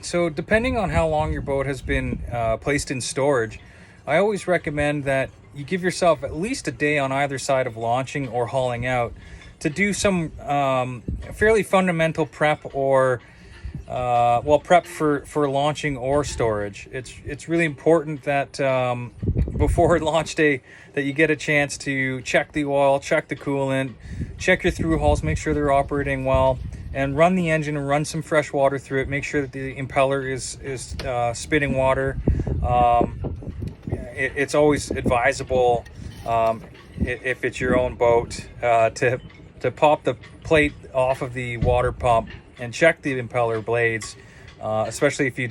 So depending on how long your boat has been placed in storage, I always recommend that you give yourself at least a day on either side of launching or hauling out to do some fairly fundamental prep or prep for launching or storage. It's really important that before launch day that you get a chance to check the oil, check the coolant, check your through hulls, make sure they're operating well, and run the engine and run some fresh water through it. Make sure that the impeller is spitting water. It's always advisable, if it's your own boat, to pop the plate off of the water pump and check the impeller blades, especially if you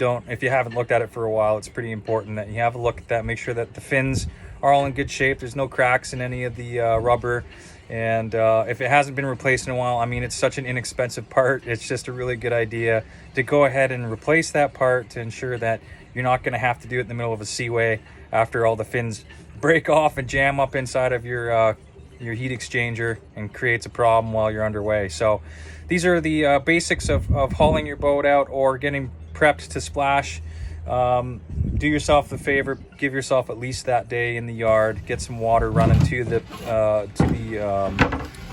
haven't looked at it for a while. It's pretty important that you have a look at that. Make sure that the fins are all in good shape. There's no cracks in any of the rubber. And if it hasn't been replaced in a while, I mean, it's such an inexpensive part. It's just a really good idea to go ahead and replace that part to ensure that you're not going to have to do it in the middle of a seaway after all the fins break off and jam up inside of your heat exchanger and creates a problem while you're underway. So these are the basics of hauling your boat out or getting prepped to splash. Do yourself the favor, give yourself at least that day in the yard, get some water running to the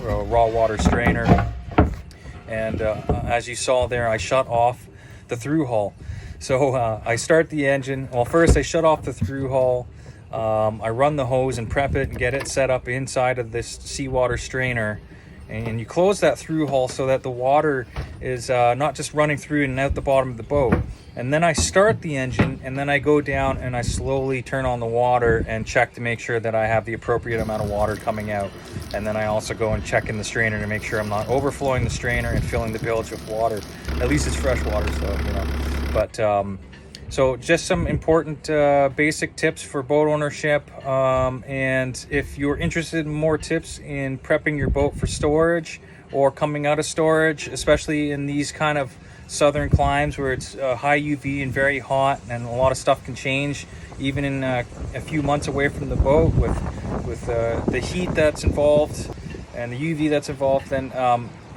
raw water strainer. And as you saw there, I shut off the through hull. So I start the engine. Well, first I shut off the through hull. I run the hose and prep it and get it set up inside of this seawater strainer. And you close that through hull so that the water is not just running through and out the bottom of the boat. And then I start the engine, and then I go down and I slowly turn on the water and check to make sure that I have the appropriate amount of water coming out. And then I also go and check in the strainer to make sure I'm not overflowing the strainer and filling the bilge with water. At least it's fresh water, so But so just some important basic tips for boat ownership. And if you're interested in more tips in prepping your boat for storage or coming out of storage, especially in these kind of southern climes where it's high UV and very hot, and a lot of stuff can change even in a few months away from the boat with the heat that's involved and the UV that's involved, then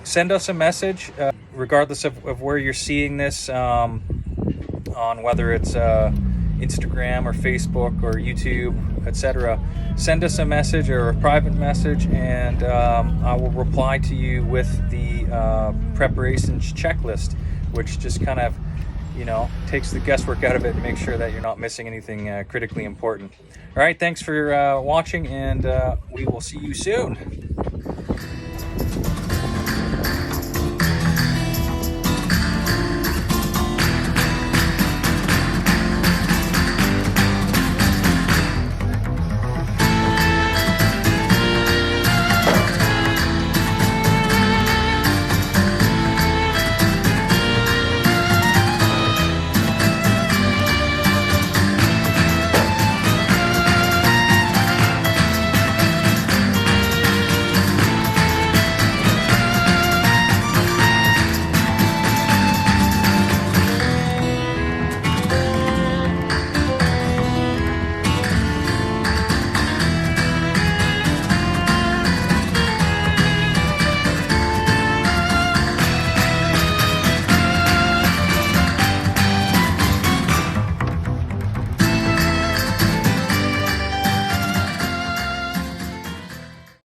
send us a message regardless of where you're seeing this, on whether it's Instagram or Facebook or YouTube, etc. Send us a message or a private message, and I will reply to you with the preparations checklist, which just kind of, takes the guesswork out of it and makes sure that you're not missing anything critically important. All right, thanks for watching, and we will see you soon.